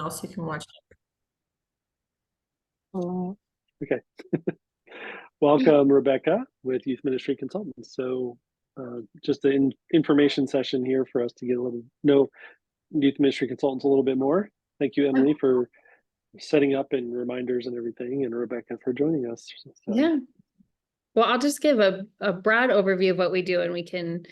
else who can watch. Okay. Welcome, Rebecca, with Youth Ministry Consultants. So just an information session here for us to get a little know Youth Ministry Consultants a little bit more. Thank you, Emily, for setting up and reminders and everything, and Rebecca for joining us. So. Yeah. Well, I'll just give a broad overview of what we do, and we can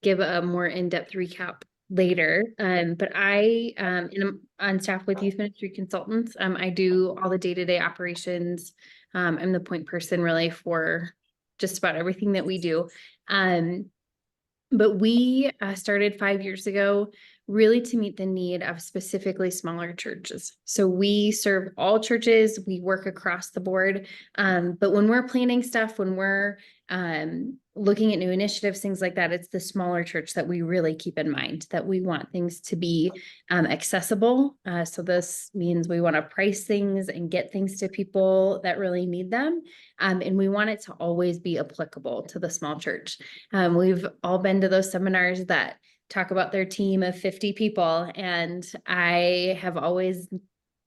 give a more in-depth recap later. But I am on staff with Youth Ministry Consultants. I do all the day-to-day operations. I'm the point person really for just about everything that we do. But we started 5 years ago really to meet the need of specifically smaller churches. So we serve all churches, we work across the board. But when we're planning stuff, when we're looking at new initiatives, things like that, it's the smaller church that we really keep in mind, that we want things to be accessible. So this means we want to price things and get things to people that really need them. And we want it to always be applicable to the small church. We've all been to those seminars that talk about their team of 50 people. And I have always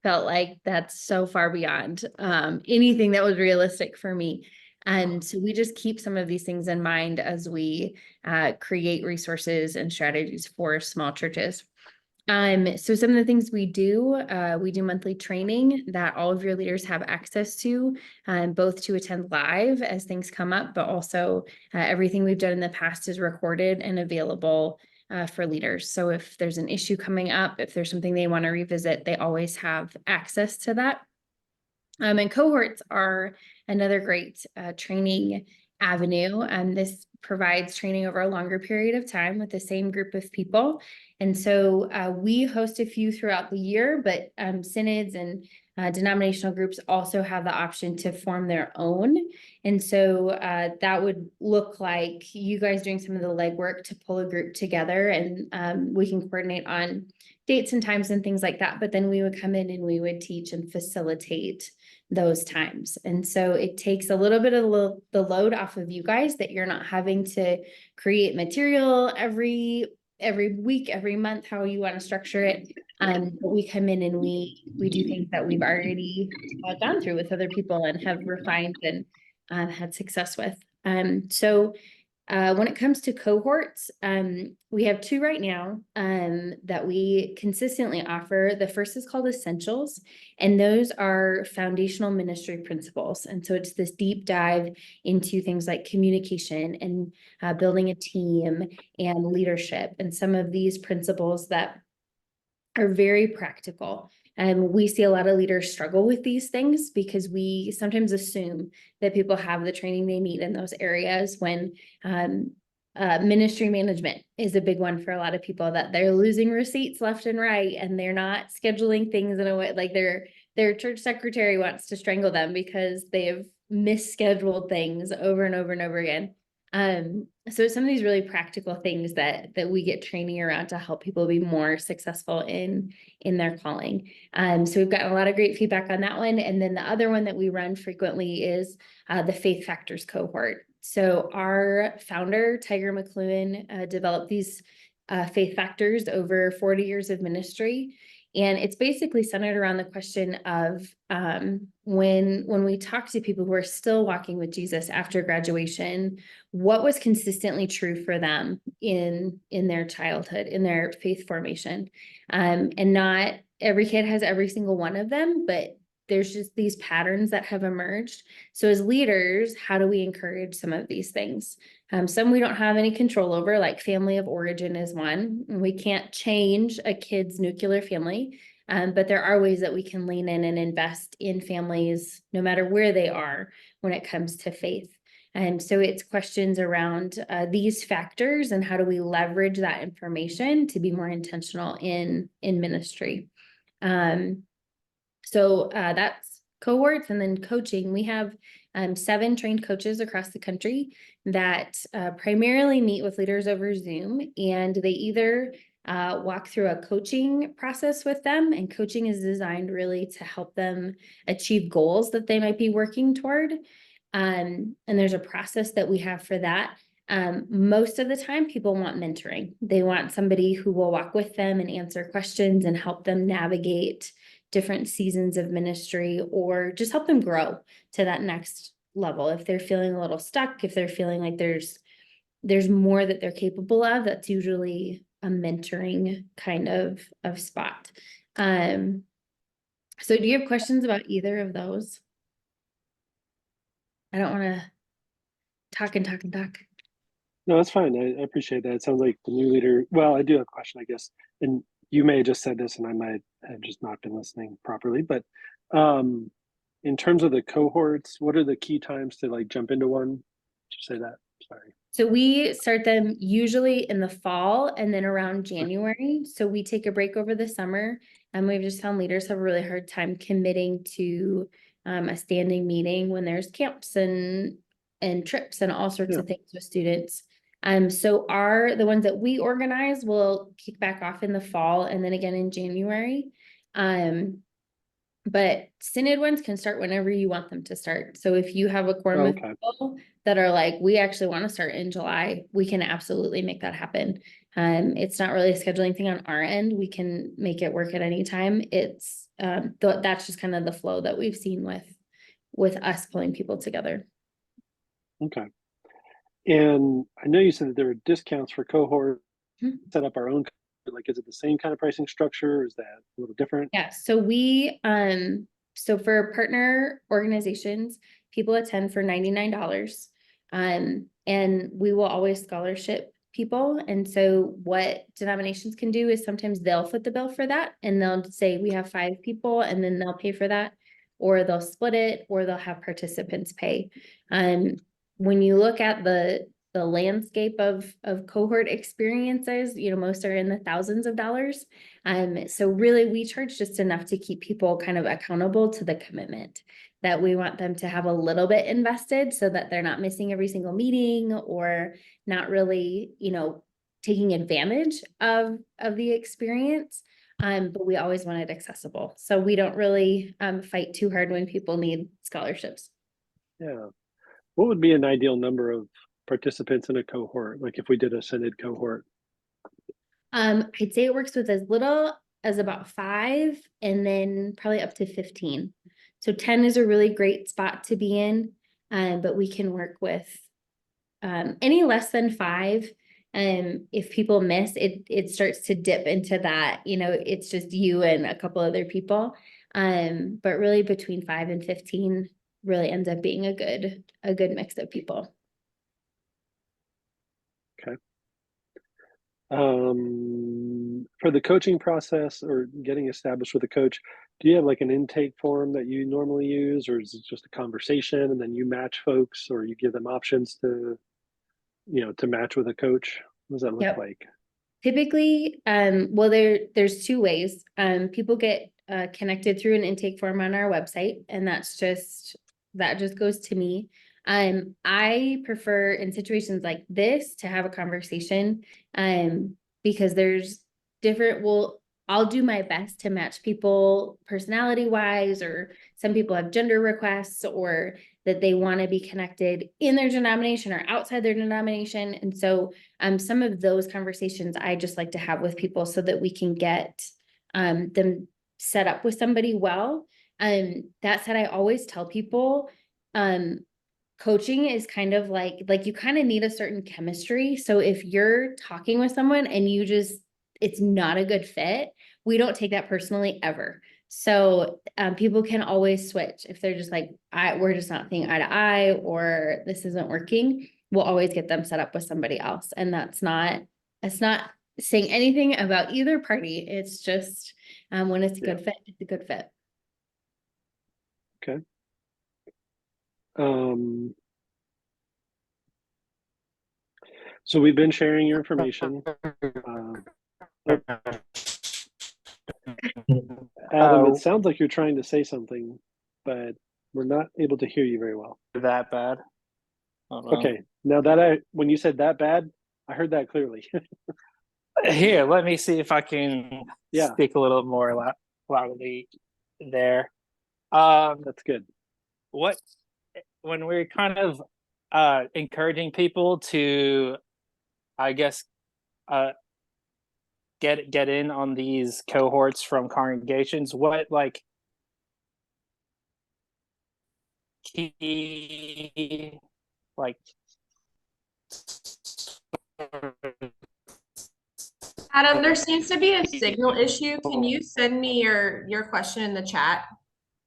felt like that's so far beyond anything that was realistic for me. And so we just keep some of these things in mind as we create resources and strategies for small churches. So some of the things we do monthly training that all of your leaders have access to, both to attend live as things come up, but also everything we've done in the past is recorded and available for leaders. So if there's an issue coming up, if there's something they want to revisit, they always have access to that. And cohorts are another great training avenue. And this provides training over a longer period of time with the same group of people. And so we host a few throughout the year, but synods and denominational groups also have the option to form their own. And so that would look like you guys doing some of the legwork to pull a group together, and we can coordinate on dates and times and things like that. But then we would come in and we would teach and facilitate those times. And so it takes a little bit of the load off of you guys, that you're not having to create material every week, every month, how you want to structure it. But we come in and we do things that we've already gone through with other people and have refined and had success with. So when it comes to cohorts, we have 2 right now that we consistently offer. The first is called Essentials, and those are foundational ministry principles. And so it's this deep dive into things like communication and building a team and leadership, and some of these principles that are very practical. And we see a lot of leaders struggle with these things because we sometimes assume that people have the training they need in those areas, when ministry management is a big one for a lot of people, that they're losing receipts left and right, and they're not scheduling things in a way, like their church secretary wants to strangle them because they have misscheduled things over and over and over again. So some of these really practical things that we get training around to help people be more successful in their calling. So we've gotten a lot of great feedback on that one. And then the other one that we run frequently is the Faith Factors cohort. So our founder, Tiger McLuhan, developed these faith factors over 40 years of ministry. And it's basically centered around the question of when we talk to people who are still walking with Jesus after graduation, what was consistently true for them in their childhood, in their faith formation. And not every kid has every single one of them, but there's just these patterns that have emerged. So as leaders, how do we encourage some of these things? Some we don't have any control over, like family of origin is one. We can't change a kid's nuclear family, but there are ways that we can lean in and invest in families, no matter where they are, when it comes to faith. And so it's questions around these factors and how do we leverage that information to be more intentional in ministry. So that's cohorts. And then coaching, we have 7 trained coaches across the country that primarily meet with leaders over Zoom, and they either walk through a coaching process with them, and coaching is designed really to help them achieve goals that they might be working toward. And there's a process that we have for that. Most of the time people want mentoring. They want somebody who will walk with them and answer questions and help them navigate different seasons of ministry, or just help them grow to that next level. If they're feeling a little stuck, if they're feeling like there's more that they're capable of, that's usually a mentoring kind of spot. So do you have questions about either of those? I don't want to talk and talk and talk. No, that's fine. I appreciate that. It sounds like the new leader. Well, I do have a question, I guess, and you may have just said this, and I might have just not been listening properly. But in terms of the cohorts, what are the key times to like jump into one? Did you say that? Sorry. So we start them usually in the fall and then around January. So we take a break over the summer, and we've just found leaders have a really hard time committing to a standing meeting when there's camps and trips and all sorts of things with students. So the ones that we organize will kick back off in the fall and then again in January. But Synod ones can start whenever you want them to start. So if you have a quorum of people that are like, we actually want to start in July, we can absolutely make that happen. It's not really a scheduling thing on our end. We can make it work at any time. It's that's just kind of the flow that we've seen with us pulling people together. Okay. And I know you said that there were discounts for cohort, set up our own, like, is it the same kind of pricing structure, or is that a little different? Yeah, so we, so for partner organizations, people attend for $99. And we will always scholarship people. And so what denominations can do is sometimes they'll foot the bill for that, and they'll say, we have 5 people, and then they'll pay for that, or they'll split it, or they'll have participants pay. When you look at the landscape of cohort experiences, most are in the thousands of dollars. So really we charge just enough to keep people kind of accountable to the commitment, that we want them to have a little bit invested so that they're not missing every single meeting, or not really, taking advantage of the experience. But we always want it accessible. So we don't really fight too hard when people need scholarships. Yeah. What would be an ideal number of participants in a cohort? Like if we did a Synod cohort? I'd say it works with as little as about 5, and then probably up to 15. So 10 is a really great spot to be in, but we can work with any less than 5. If people miss, it starts to dip into that, it's just you and a couple other people. But really between 5 and 15 really ends up being a good mix of people. Okay. For the coaching process or getting established with a coach, do you have like an intake form that you normally use, or is it just a conversation and then you match folks, or you give them options to match with a coach? What does that look like? Typically, well, there's 2 ways. People get connected through an intake form on our website, and that just goes to me. I prefer in situations like this to have a conversation, because there's different, I'll do my best to match people personality wise, or some people have gender requests, or that they want to be connected in their denomination or outside their denomination. And so some of those conversations I just like to have with people so that we can get them set up with somebody well. That said, I always tell people, coaching is kind of like you kind of need a certain chemistry. So if you're talking with someone and it's not a good fit, we don't take that personally ever. So people can always switch if they're just like, we're just not seeing eye to eye, or this isn't working. We'll always get them set up with somebody else. And it's not saying anything about either party. It's just when it's a good fit, it's a good fit. Okay. So we've been sharing your information. Adam, it sounds like you're trying to say something, but we're not able to hear you very well. That bad? Okay. Now when you said that bad, I heard that clearly. Here, let me see if I can speak a little more loudly there. That's good. When we're kind of encouraging people to, I guess, get in on these cohorts from congregations. What like key like Adam, there seems to be a signal issue. Can you send me your question in the chat?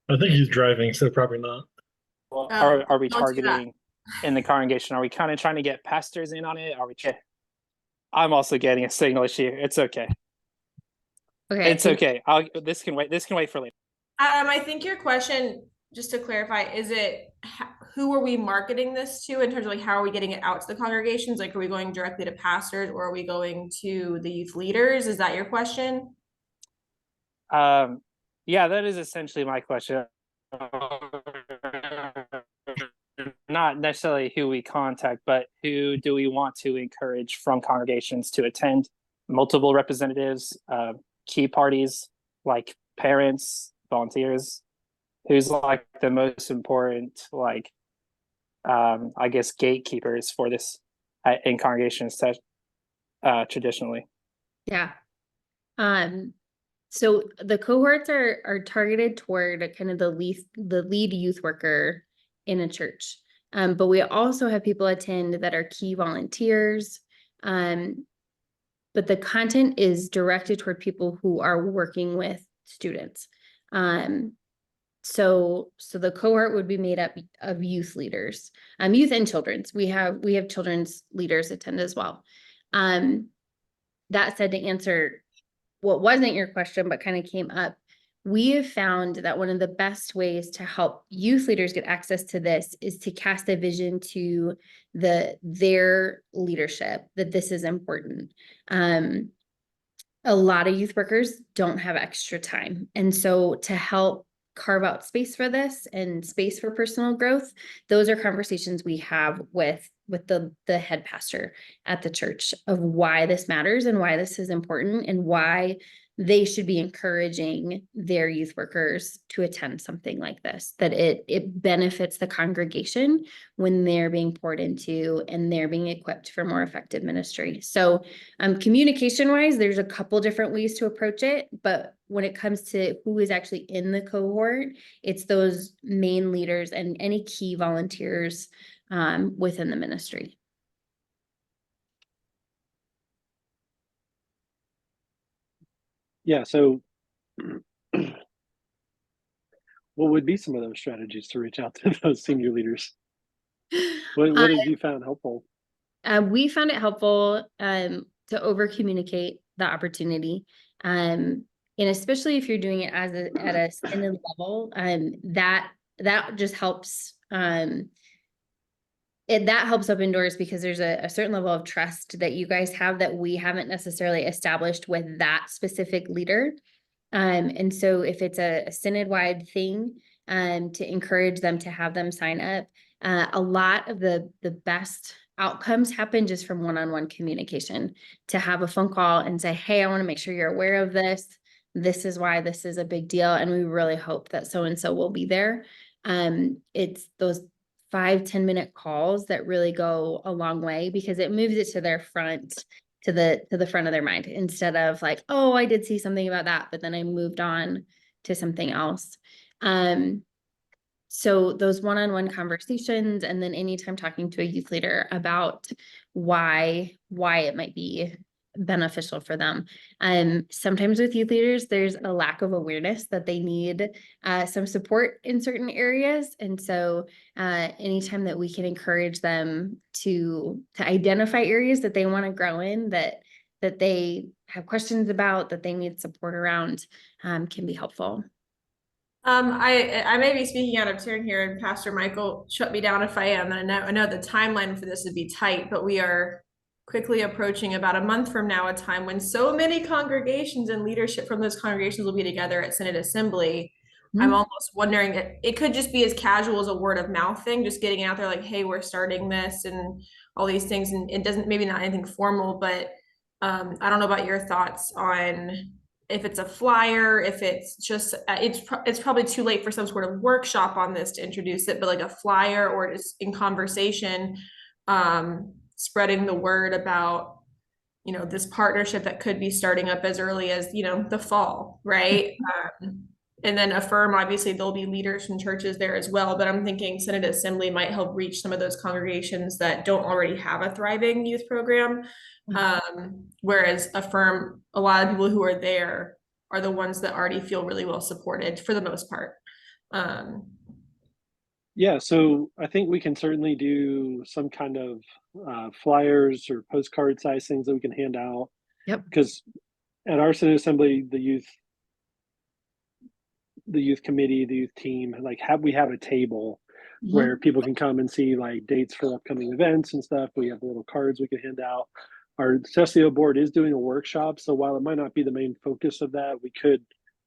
I think he's driving, so probably not. are we don't do that. targeting in the congregation? Are we kind of trying to get pastors in on it? Are we? I'm also getting a signal issue. It's okay. Okay. It's okay. This can wait. This can wait for later. Adam, I think your question, just to clarify, is it who are we marketing this to in terms of like how are we getting it out to the congregations? Like, are we going directly to pastors or are we going to the youth leaders? Is that your question? Yeah, that is essentially my question. Not necessarily who we contact, but who do we want to encourage from congregations to attend? Multiple representatives, key parties like parents, volunteers. Who's like the most important, like, I guess, gatekeepers for this in congregations traditionally? Yeah. So the cohorts are targeted toward kind of the lead youth worker in a church. But we also have people attend that are key volunteers. But the content is directed toward people who are working with students. So the cohort would be made up of youth leaders, youth and children's. We have children's leaders attend as well. That said, to answer what wasn't your question, but kind of came up, we have found that one of the best ways to help youth leaders get access to this is to cast a vision to their leadership that this is important. A lot of youth workers don't have extra time. And so to help carve out space for this and space for personal growth, those are conversations we have with the head pastor at the church of why this matters and why this is important and why they should be encouraging their youth workers to attend something like this, that it benefits the congregation when they're being poured into and they're being equipped for more effective ministry. So communication wise, there's a couple different ways to approach it, but when it comes to who is actually in the cohort, it's those main leaders and any key volunteers within the ministry. Yeah, so what would be some of those strategies to reach out to those senior leaders? What have you found helpful? We found it helpful to over communicate the opportunity. And especially if you're doing it at a synod level, that just helps. That helps open doors because there's a certain level of trust that you guys have that we haven't necessarily established with that specific leader. And so if it's a synod-wide thing, to encourage them to have them sign up, a lot of the best outcomes happen just from one-on-one communication, to have a phone call and say, hey, I want to make sure you're aware of this. This is why this is a big deal. And we really hope that so-and-so will be there. It's those 5-10 minute calls that really go a long way because it moves it to their front, to the front of their mind, instead of like, oh, I did see something about that, but then I moved on to something else. So those one-on-one conversations, and then anytime talking to a youth leader about why it might be beneficial for them. Sometimes with youth leaders, there's a lack of awareness that they need some support in certain areas. And so anytime that we can encourage them to identify areas that they want to grow in, that they have questions about, that they need support around, can be helpful. I may be speaking out of turn here, and Pastor Michael shut me down if I am. And I know the timeline for this would be tight, but we are quickly approaching about a month from now, a time when so many congregations and leadership from those congregations will be together at Synod Assembly. I'm almost wondering, it could just be as casual as a word of mouth thing, just getting out there like, hey, we're starting this and all these things. And it doesn't, maybe not anything formal, but I don't know about your thoughts on if it's a flyer, if it's just, it's probably too late for some sort of workshop on this to introduce it, but like a flyer or just in conversation, spreading the word about, this partnership that could be starting up as early as, the fall, right? And then Affirm, obviously there'll be leaders from churches there as well, but I'm thinking Synod Assembly might help reach some of those congregations that don't already have a thriving youth program. Whereas Affirm, a lot of people who are there are the ones that already feel really well supported for the most part. Yeah, so I think we can certainly do some kind of flyers or postcard size things that we can hand out. Yep. Because at our Synod Assembly, the youth committee, the youth team, like we have a table where people can come and see like dates for upcoming events and stuff. We have little cards we can hand out. Our Sessio board is doing a workshop, so while it might not be the main focus of that, we could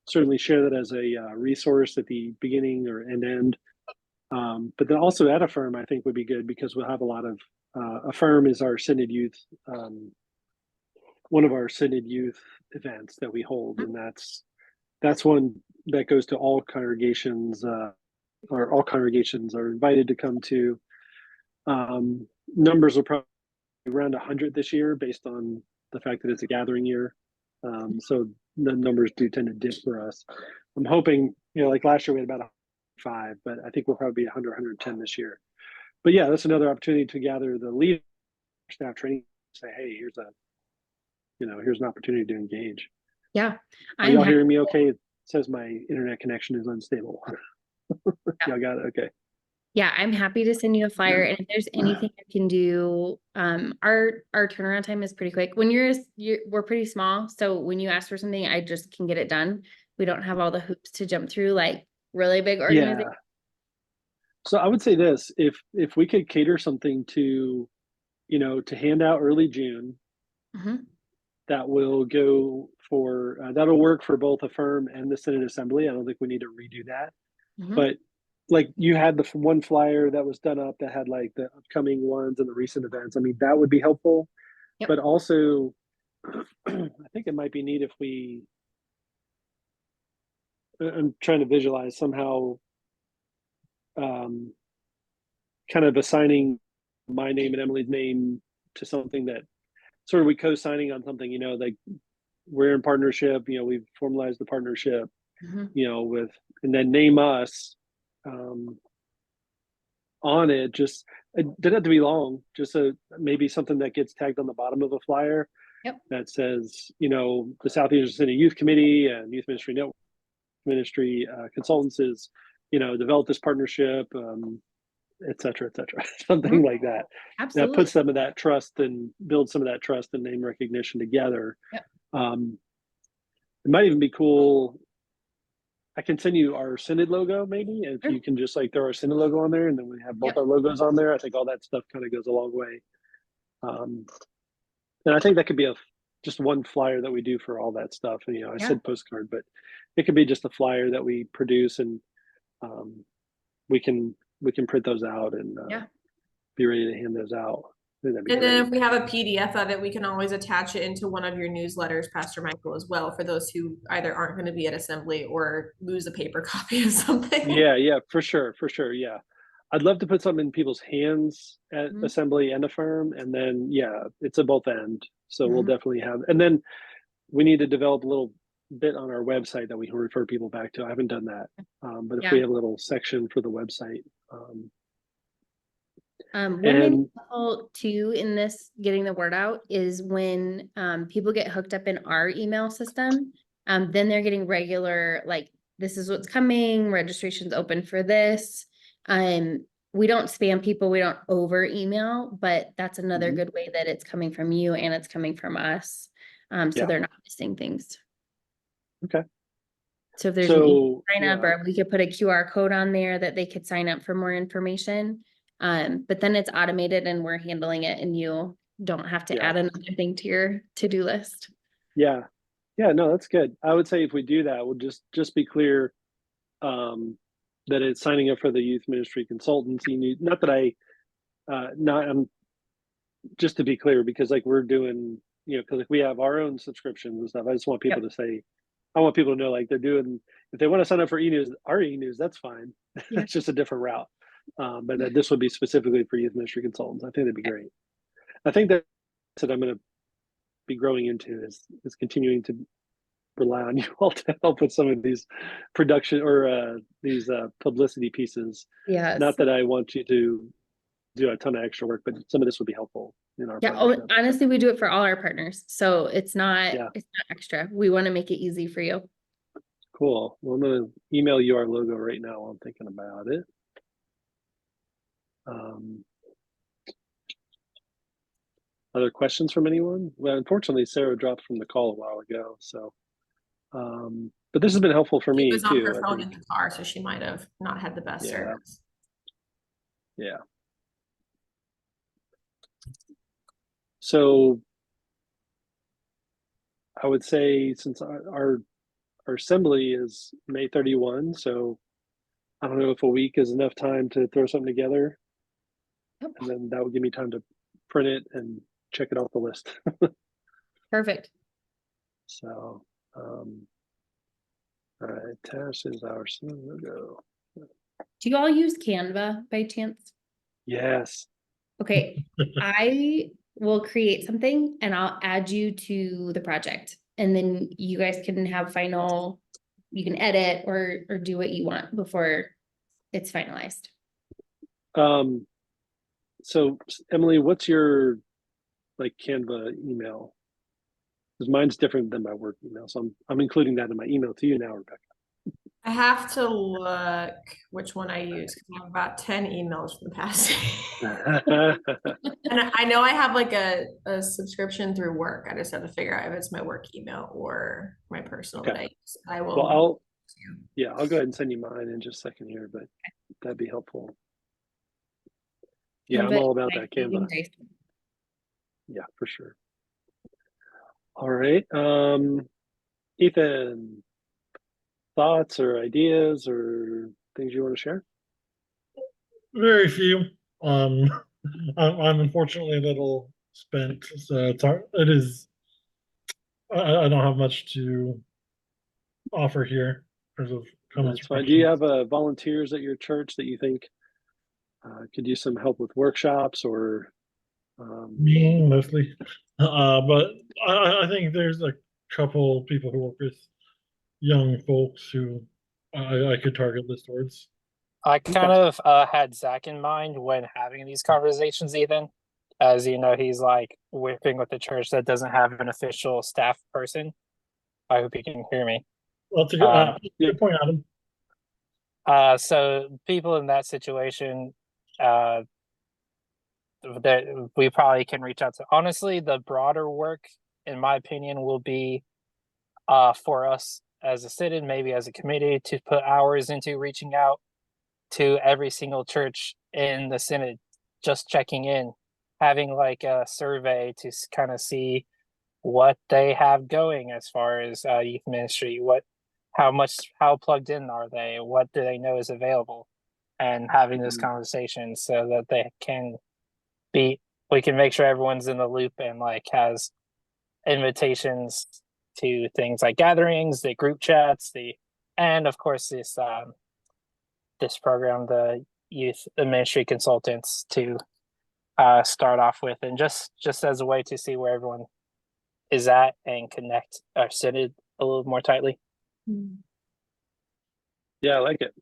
certainly share that as a resource at the beginning or end. But then also at Affirm, I think would be good because we'll have a lot of Affirm is our Synod Youth, one of our Synod Youth events that we hold, and that's one that goes to all congregations, or all congregations are invited to come to. Numbers will probably be around 100 this year based on the fact that it's a gathering year. So the numbers do tend to dip for us. I'm hoping, like last year we had about 5, but I think we'll probably be 100, 110 this year. But yeah, that's another opportunity to gather the leader staff training, say, hey, here's an opportunity to engage. Yeah. Are y'all hearing me okay? It says my internet connection is unstable. Y'all got it? Okay. Yeah, I'm happy to send you a flyer. And if there's anything I can do, our turnaround time is pretty quick. When we're pretty small. So when you ask for something, I just can get it done. We don't have all the hoops to jump through like really big organizations. Yeah. So I would say this, if we could cater something to, to hand out early June, that will go for, that'll work for both Affirm and the Synod Assembly. I don't think we need to redo that. But like you had the one flyer that was done up that had like the upcoming ones and the recent events. I mean, that would be helpful. Yep. But also, I think it might be neat if I'm trying to visualize somehow kind of assigning my name and Emily's name to something that sort of we co-signing on something, like we're in partnership, we've formalized the partnership, with, and then name us on it. Just, it didn't have to be long, just maybe something that gets tagged on the bottom of a flyer. Yep. That says, the Southeastern Synod Youth Committee and Youth Ministry Network Ministry Consultants is, develop this partnership, et cetera, something like that. Absolutely. That puts some of that trust and builds some of that trust and name recognition together. Yep. It might even be cool. I can send you our Synod logo, maybe, if you can just like throw our Synod logo on there, and then we have both our logos on there. I think all that stuff kind of goes a long way. And I think that could be just one flyer that we do for all that stuff. And, I said postcard, but it could be just a flyer that we produce, and we can print those out and be ready to hand those out. And then if we have a PDF of it, we can always attach it into one of your newsletters, Pastor Michael, as well, for those who either aren't going to be at assembly or lose a paper copy of something. Yeah, for sure. Yeah. I'd love to put something in people's hands at assembly and Affirm, and then, it's a both end. So we'll definitely have, and then we need to develop a little bit on our website that we can refer people back to. I haven't done that. But if we have a little section for the website, one thing too in this getting the word out is when people get hooked up in our email system, then they're getting regular, like, this is what's coming, registration's open for this. We don't spam people, we don't over email, but that's another good way that it's coming from you and it's coming from us. So they're not missing things. Okay. So if there's an sign up, or we could put a QR code on there that they could sign up for more information. But then it's automated and we're handling it, and you don't have to add another thing to your to-do list. Yeah, no, that's good. I would say if we do that, we'll just be clear that it's signing up for the youth ministry consultancy. Not that I'm just to be clear, because like we're doing, because like we have our own subscriptions and stuff. I just want people to say, I want people to know like they're doing, if they want to sign up for e-news, our e-news, that's fine. Yeah. It's just a different route. But that this would be specifically for youth ministry consultants. I think that'd be great. I think that's what I'm going to be growing into is continuing to rely on you all to help with some of these production or these publicity pieces. Yes. Not that I want you to do a ton of extra work, but some of this would be helpful in our Yeah. partnership. Oh, honestly, we do it for all our partners. So it's not Yeah. extra. We want to make it easy for you. Cool. Well, I'm going to email you our logo right now while I'm thinking about it. Other questions from anyone? Well, unfortunately, Sarah dropped from the call a while ago. So, but this has been helpful for She me was on too. her I phone think. in the car, so she might have not had the best Yeah. service. Yeah. So I would say since our assembly is May 31, so I don't know if a week is enough time to throw something together. Yep. And then that would give me time to print it and check it off the list. Perfect. So, all right, Tash is our logo. Do you all use Canva by chance? Yes. Okay, I will create something and I'll add you to the project. And then you guys can have final, you can edit or do what you want before it's finalized. So Emily, what's your like Canva email? Because mine's different than my work email. So I'm including that in my email to you now, Rebecca. I have to look which one I use because I have about 10 emails from the past. And I know I have like a subscription through work. I just have to figure out if it's my work email or my personal that I use. I will. Well, I'll go ahead and send you mine in just a second here, but that'd be helpful. Yeah, I'm all about that Canva. Yeah, for sure. All right. Ethan, thoughts or ideas or things you want to share? Very few. I'm unfortunately a little spent, so it's hard. It is. I don't have much to offer here in terms of comments. That's fine. Do you have volunteers at your church that you think could use some help with workshops or? Me mostly, but I think there's a couple people who work with young folks who I could target this towards. I kind of had Zach in mind when having these conversations, Ethan. As you know, he's like working with the church that doesn't have an official staff person. I hope you can hear me. Well, it's a good point, Adam. So people in that situation, that we probably can reach out to. Honestly, the broader work, in my opinion, will be for us as a synod, maybe as a committee, to put hours into reaching out to every single church in the synod, just checking in, having like a survey to kind of see what they have going as far as youth ministry, how plugged in are they, what do they know is available, and having this conversation so that we can make sure everyone's in the loop and like has invitations to things like gatherings, the group chats, and of course this program, the youth ministry consultants, to start off with, and just as a way to see where everyone is at and connect our synod a little more tightly. Yeah, I like it.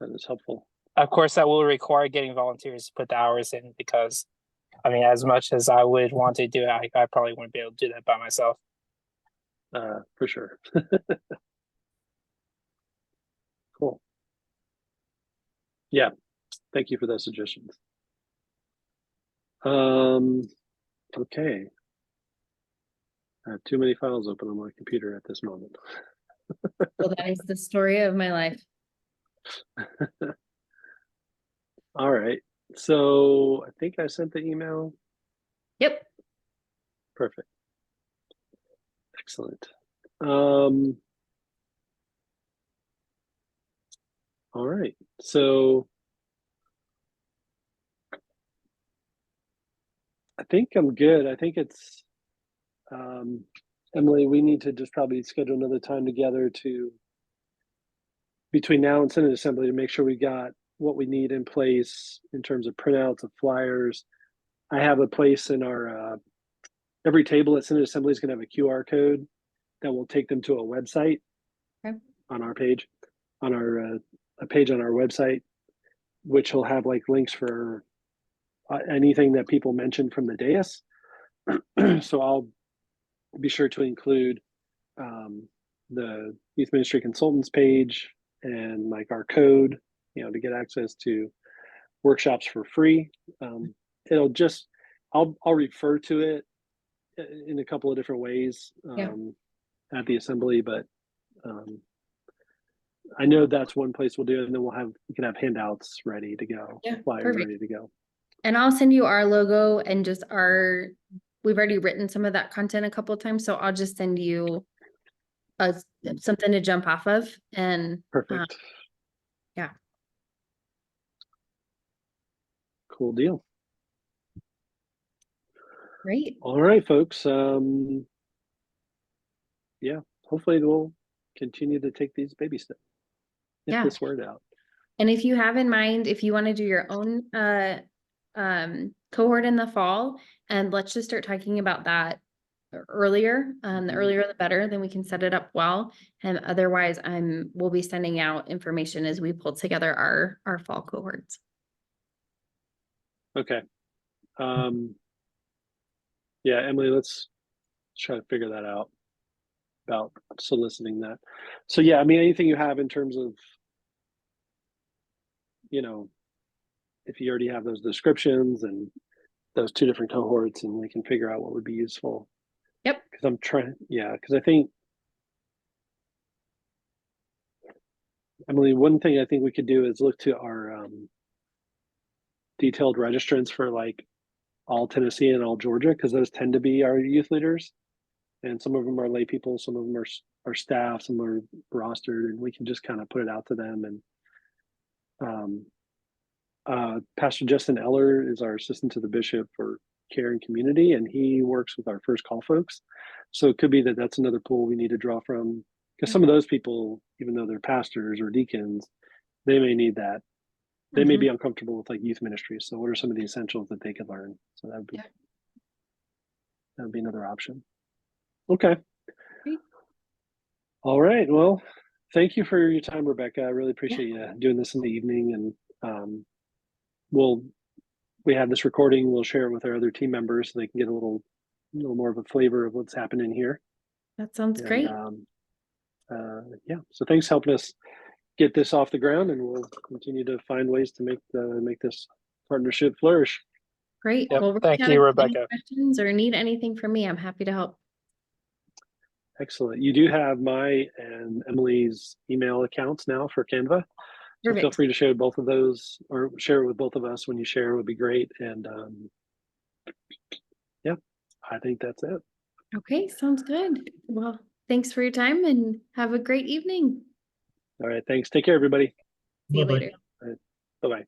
That is helpful. Of course, that will require getting volunteers to put the hours in, because I mean, as much as I would want to do it, I probably wouldn't be able to do that by myself. For sure. Cool. Yeah, thank you for those suggestions. Okay. I have too many files open on my computer at this moment. Well, that is the story of my life. All right. So I think I sent the email. Yep. Perfect. Excellent. All right. So I think I'm good. I think it's Emily, we need to just probably schedule another time together between now and Synod Assembly to make sure we got what we need in place in terms of printouts of flyers. I have a place in our, every table at Synod Assembly is going to have a QR code that will take them to a website on our page, on our, a page on our website, which will have like links for anything that people mentioned from the dais. So I'll be sure to include the Youth Ministry Consultants page and like our code, to get access to workshops for free. It'll just, I'll refer to it in a couple of different ways at the assembly, but I know that's one place we'll do it, and then we can have handouts ready to go, flyers ready to go. And I'll send you our logo and just we've already written some of that content a couple of times, so I'll just send you something to jump off of. And Perfect. Yeah. Cool deal. Great. All right, folks. Yeah, hopefully we'll continue to take these baby steps. Get this word out. And if you have in mind, if you want to do your own cohort in the fall, and let's just start talking about that earlier. The earlier the better, then we can set it up well. And otherwise, we'll be sending out information as we pull together our fall cohorts. Okay. Yeah, Emily, let's try to figure that out about soliciting that. So yeah, I mean, anything you have in terms of, if you already have those descriptions and those two different cohorts, and we can figure out what would be useful. Yep. Because because I think, Emily, one thing I think we could do is look to our detailed registrants for like all Tennessee and all Georgia, because those tend to be our youth leaders, and some of them are lay people, some of them are staff, some are rostered, and we can just kind of put it out to them. And Pastor Justin Eller is our assistant to the bishop for care and community, and he works with our first call folks. So it could be that that's another pool we need to draw from, because some of those people, even though they're pastors or deacons, they may need that. They may be uncomfortable with like youth ministry. So what are some of the essentials that they could learn? So that would be another option. Okay. Great. All right. Well, thank you for your time, Rebecca. I really appreciate you doing this in the evening. And we have this recording. We'll share it with our other team members so they can get a little more of a flavor of what's happening here. That sounds great. Yeah. So thanks for helping us get this off the ground, and we'll continue to find ways to make this partnership flourish. Great. Yep. Well, Thank you, Rebecca. Any questions or need anything from me, I'm happy to help. Excellent. You do have my and Emily's email accounts now for Canva. So feel free to share both of those, or share it with both of us. When you share, it would be great. And yeah, I think that's it. Okay, sounds good. Well, thanks for your time and have a great evening. All right. Thanks. Take care, everybody. See you later. All right. Bye-bye.